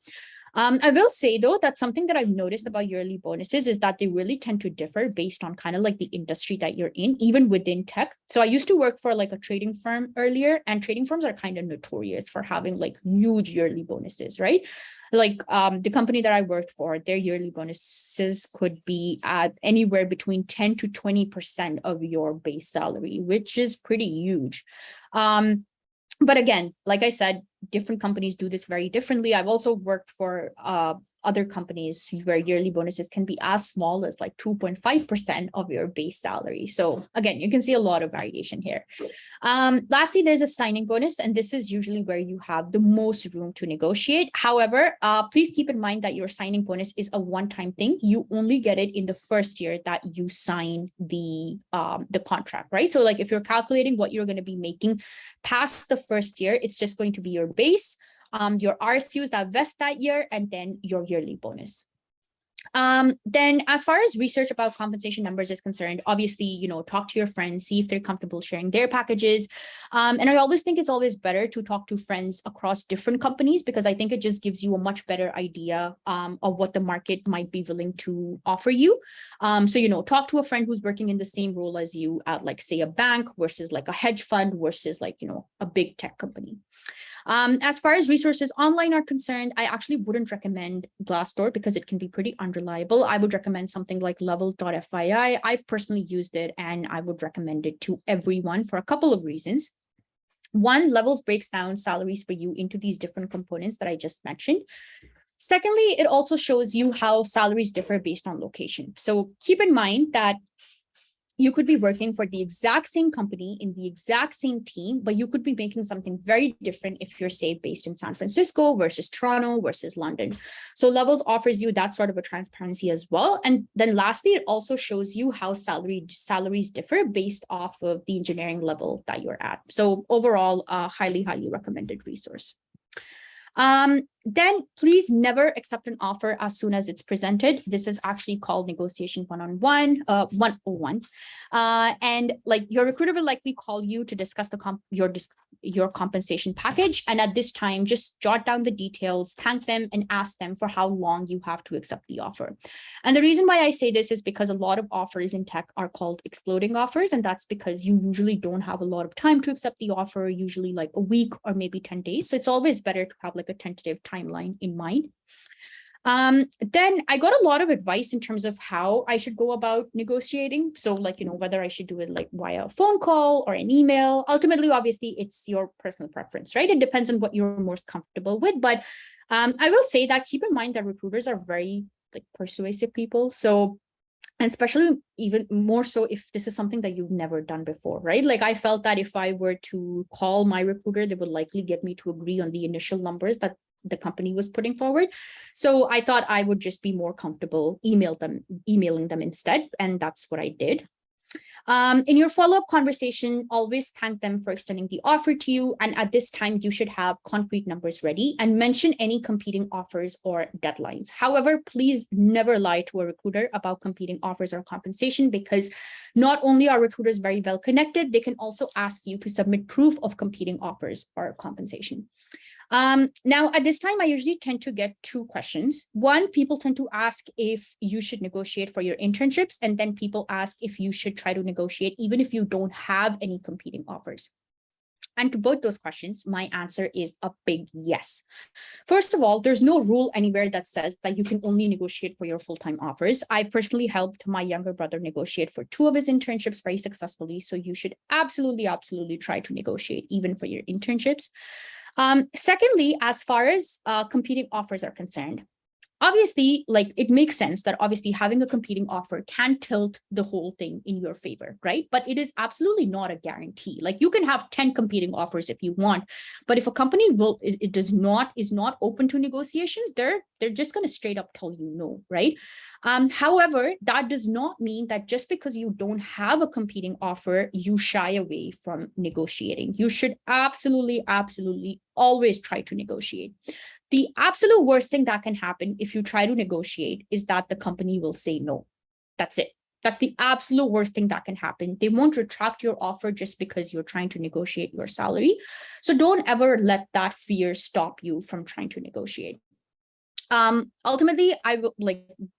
I will say, though, that something that I've noticed about yearly bonuses is that they really tend to differ based on kind of the industry that you're in, even within tech. So I used to work for a trading firm earlier, and trading firms are kind of notorious for having huge yearly bonuses, right? The company that I worked for, their yearly bonuses could be at anywhere between 10 to 20% of your base salary, which is pretty huge. But again, like I said, different companies do this very differently. I've also worked for other companies where yearly bonuses can be as small as like 2.5% of your base salary. So again, you can see a lot of variation here. Lastly, there's a signing bonus, and this is usually where you have the most room to negotiate. However, please keep in mind that your signing bonus is a one-time thing. You only get it in the first year that you sign the contract, right? So like if you're calculating what you're going to be making past the first year, it's just going to be your base, your RSUs that vest that year, and then your yearly bonus. Then as far as research about compensation numbers is concerned, obviously, talk to your friends, see if they're comfortable sharing their packages. And I always think it's always better to talk to friends across different companies, because I think it just gives you a much better idea of what the market might be willing to offer you. So, talk to a friend who's working in the same role as you at, like, say, a bank versus like a hedge fund versus like, a big tech company. As far as resources online are concerned, I actually wouldn't recommend Glassdoor because it can be pretty unreliable. I would recommend something like level.fyi. I've personally used it and I would recommend it to everyone for a couple of reasons. One, Levels breaks down salaries for you into these different components that I just mentioned. Secondly, it also shows you how salaries differ based on location. So keep in mind that you could be working for the exact same company in the exact same team, but you could be making something very different if you're, say, based in San Francisco versus Toronto versus London. So Levels offers you that sort of a transparency as well. And then lastly, it also shows you how salaries differ based off of the engineering level that you're at. So overall, highly, highly recommended resource. Then please never accept an offer as soon as it's presented. This is actually called negotiation 101. And like your recruiter will likely call you to discuss your compensation package. And at this time, just jot down the details, thank them, and ask them for how long you have to accept the offer. And the reason why I say this is because a lot of offers in tech are called exploding offers. And that's because you usually don't have a lot of time to accept the offer, usually like a week or maybe 10 days. So it's always better to have like a tentative timeline in mind. Then I got a lot of advice in terms of how I should go about negotiating. So like, whether I should do it like via a phone call or an email. Ultimately, obviously, it's your personal preference, right? It depends on what you're most comfortable with. But I will say that keep in mind that recruiters are very like persuasive people. So, and especially even more so if this is something that you've never done before, right? Like I felt that if I were to call my recruiter, they would likely get me to agree on the initial numbers that the company was putting forward. So I thought I would just be more comfortable emailing them instead. And that's what I did. In your follow-up conversation, always thank them for extending the offer to you. And at this time, you should have concrete numbers ready and mention any competing offers or deadlines. However, please never lie to a recruiter about competing offers or compensation, because not only are recruiters very well connected, they can also ask you to submit proof of competing offers or compensation. Now, at this time, I usually tend to get two questions. One, people tend to ask if you should negotiate for your internships, and then people ask if you should try to negotiate even if you don't have any competing offers. And to both those questions, my answer is a big yes. First of all, there's no rule anywhere that says that you can only negotiate for your full-time offers. I've personally helped my younger brother negotiate for 2 of his internships very successfully. So you should absolutely, absolutely try to negotiate even for your internships. Secondly, as far as competing offers are concerned, obviously, like it makes sense that obviously having a competing offer can tilt the whole thing in your favor, right? But it is absolutely not a guarantee. Like you can have 10 competing offers if you want, but if a company is not open to negotiation, they're just going to straight up tell you no, right? However, that does not mean that just because you don't have a competing offer, you shy away from negotiating. You should absolutely, absolutely always try to negotiate. The absolute worst thing that can happen if you try to negotiate is that the company will say no. That's it. That's the absolute worst thing that can happen. They won't retract your offer just because you're trying to negotiate your salary. So don't ever let that fear stop you from trying to negotiate. Ultimately,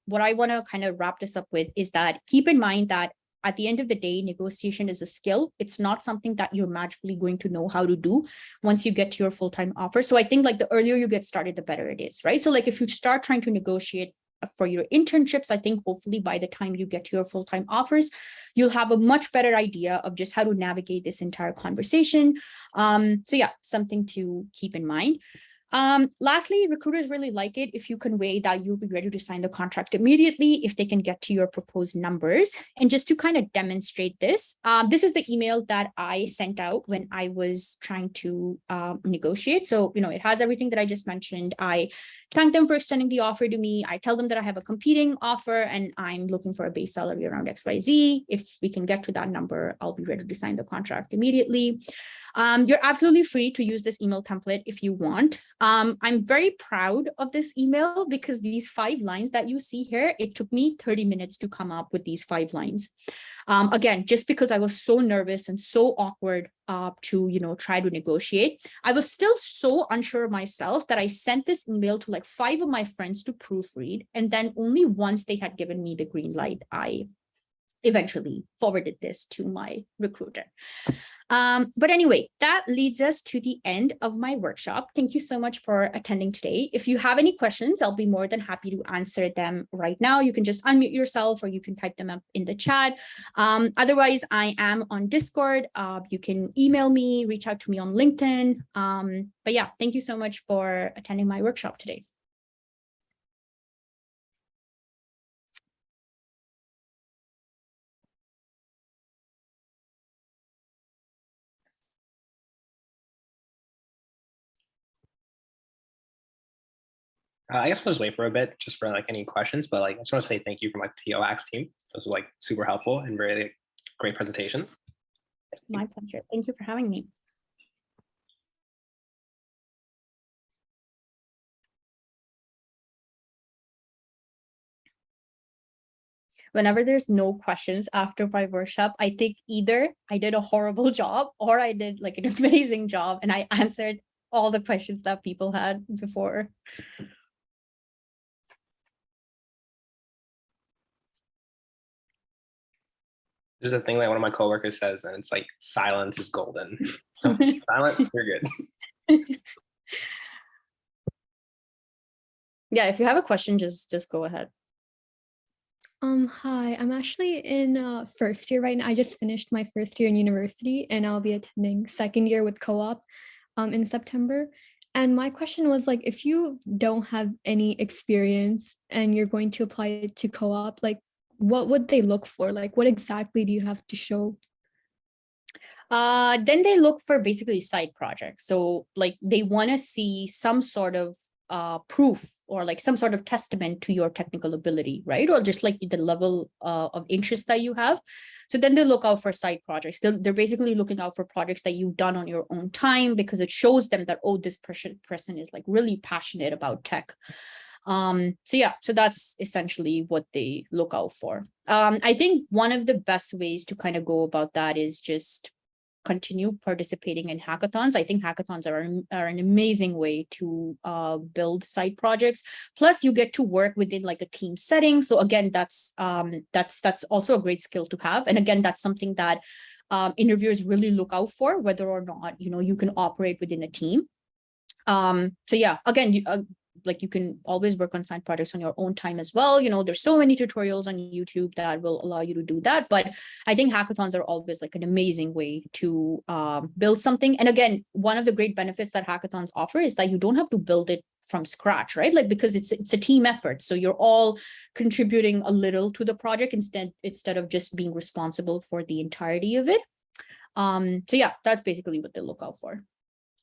what I want to kind of wrap this up with is that keep in mind that at the end of the day, negotiation is a skill. It's not something that you're magically going to know how to do once you get to your full-time offer. So I think like the earlier you get started, the better it is, right? So like if you start trying to negotiate for your internships. I think hopefully by the time you get to your full-time offers, you'll have a much better idea of just how to navigate this entire conversation. So yeah, something to keep in mind. Lastly, recruiters really like it if you convey that you'll be ready to sign the contract immediately if they can get to your proposed numbers. And just to kind of demonstrate this, this is the email that I sent out when I was trying to negotiate. So, it has everything that I just mentioned. I thank them for extending the offer to me. I tell them that I have a competing offer and I'm looking for a base salary around XYZ. If we can get to that number, I'll be ready to sign the contract immediately. You're absolutely free to use this email template if you want. I'm very proud of this email because these 5 lines that you see here, it took me 30 minutes to come up with these 5 lines. Again, just because I was so nervous and so awkward to, try to negotiate. I was still so unsure of myself that I sent this email to like 5 of my friends to proofread. And then only once they had given me the green light, I eventually forwarded this to my recruiter. But anyway, that leads us to the end of my workshop. Thank you so much for attending today. If you have any questions, I'll be more than happy to answer them right now. You can just unmute yourself or you can type them up in the chat. Otherwise, I am on Discord. You can email me, reach out to me on LinkedIn. But yeah, thank you so much for attending my workshop today. I guess we'll just wait for a bit just for like any questions, but like I just want to say thank you from like the TOHacks team. Those were like super helpful and really great presentation. My pleasure. Thank you for having me. Whenever there's no questions after my workshop, I think either I did a horrible job or I did like an amazing job and I answered all the questions that people had before. There's a thing that one of my coworkers says, and it's like silence is golden. So silent, you're good. Yeah, if you have a question, just go ahead. Hi, I'm actually in first year right now. I just finished my first year in university and I'll be attending second year with co-op in September. And my question was like, if you don't have any experience and you're going to apply it to co-op, like what would they look for? Like what exactly do you have to show? Then they look for basically side projects. So like they want to see some sort of proof or like some sort of testament to your technical ability, right? Or just like the level of interest that you have. So then they look out for side projects. They're basically looking out for projects that you've done on your own time because it shows them that, oh, this person is like really passionate about tech. So yeah, so that's essentially what they look out for. I think one of the best ways to kind of go about that is just continue participating in hackathons. I think hackathons are an amazing way to build side projects. Plus, you get to work within like a team setting. So again, that's also a great skill to have. And again, that's something that interviewers really look out for, whether or not you can operate within a team. So yeah, again, like you can always work on side projects on your own time as well. There's so many tutorials on YouTube that will allow you to do that. But I think hackathons are always like an amazing way to build something. And again, one of the great benefits that hackathons offer is that you don't have to build it from scratch, right? Like because it's a team effort. So you're all contributing a little to the project instead of just being responsible for the entirety of it. So yeah, that's basically what they look out for.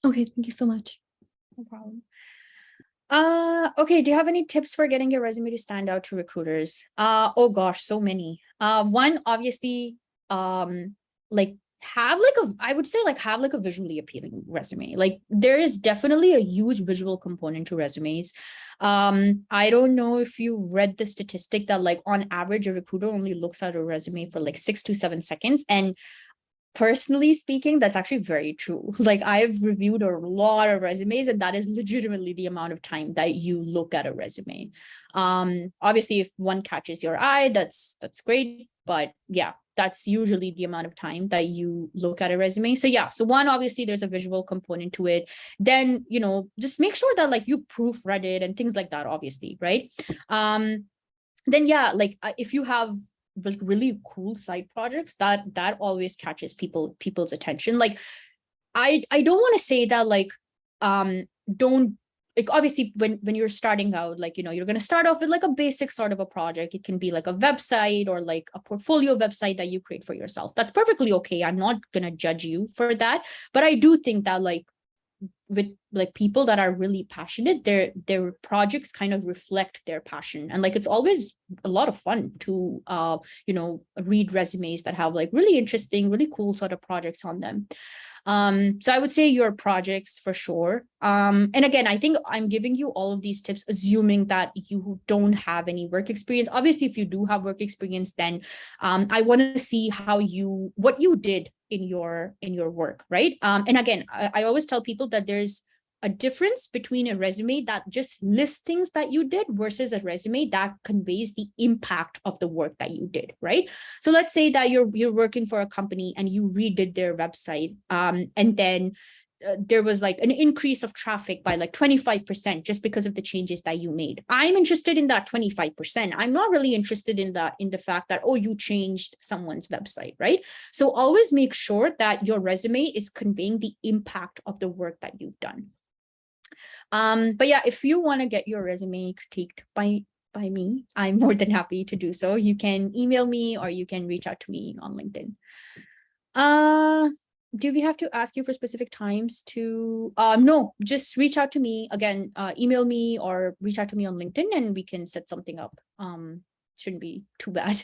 Okay, thank you so much. No problem. Okay, do you have any tips for getting your resume to stand out to recruiters? Oh gosh, so many. One, obviously, like have like a visually appealing resume. Like there is definitely a huge visual component to resumes. I don't know if you read the statistic that like on average a recruiter only looks at a resume for like 6 to 7 seconds, and personally speaking, that's actually very true. Like I've reviewed a lot of resumes and that is legitimately the amount of time that you look at a resume. Obviously, if one catches your eye, that's great. but yeah, that's usually the amount of time that you look at a resume. So yeah, so one, obviously there's a visual component to it. Then, you know, just make sure that like you've proofread it and things like that, obviously, right? Then yeah, like if you have like really cool side projects, that always catches people's attention. Like I don't want to say that like don't, like obviously when you're starting out, like, you know, you're going to start off with like a basic sort of a project. It can be like a website or like a portfolio website that you create for yourself. That's perfectly okay. I'm not going to judge you for that. But I do think that like with like people that are really passionate, their projects kind of reflect their passion. And like it's always a lot of fun to you know, read resumes that have like really interesting, really cool sort of projects on them. So I would say your projects for sure. And again, I think I'm giving you all of these tips assuming that you don't have any work experience. Obviously, if you do have work experience, then I want to see what you did in your work, right? And again, I always tell people that there's a difference between a resume that just lists things that you did versus a resume that conveys the impact of the work that you did, right? So let's say that you're working for a company and you redid their website, and then there was like an increase of traffic by like 25% just because of the changes that you made. I'm interested in that 25%. I'm not really interested in the fact that, oh, you changed someone's website, right? So always make sure that your resume is conveying the impact of the work that you've done. But yeah, if you want to get your resume critiqued by me, I'm more than happy to do so. You can email me or you can reach out to me on LinkedIn. Do we have to ask you for specific times to no, just reach out to me again, email me or reach out to me on LinkedIn and we can set something up. Shouldn't be too bad.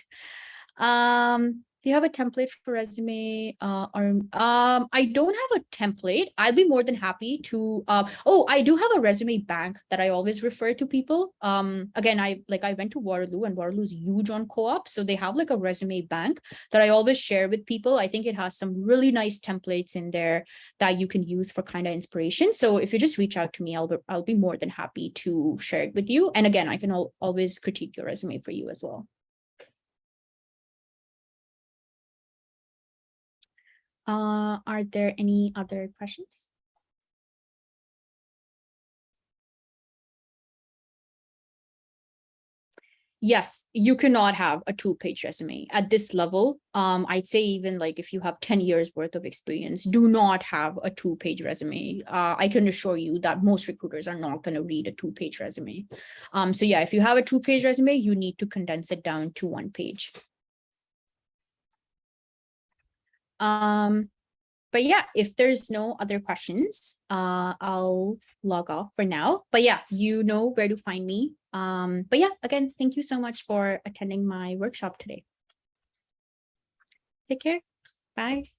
Do you have a template for resume? I don't have a template. I'd be more than happy to oh, I do have a resume bank that I always refer to people. Again, I went to Waterloo and Waterloo's huge on co-op. So they have like a resume bank that I always share with people. I think it has some really nice templates in there that you can use for kind of inspiration. So if you just reach out to me, I'll be more than happy to share it with you. And again, I can always critique your resume for you as well. Are there any other questions? Yes, you cannot have a 2-page resume at this level. I'd say even like if you have 10 years worth of experience, do not have a 2-page resume. I can assure you that most recruiters are not going to read a 2-page resume. So yeah, if you have a 2-page resume, you need to condense it down to 1 page. But yeah, if there's no other questions, I'll log off for now. But yeah, you know where to find me. But yeah, again, thank you so much for attending my workshop today. Take care. Bye.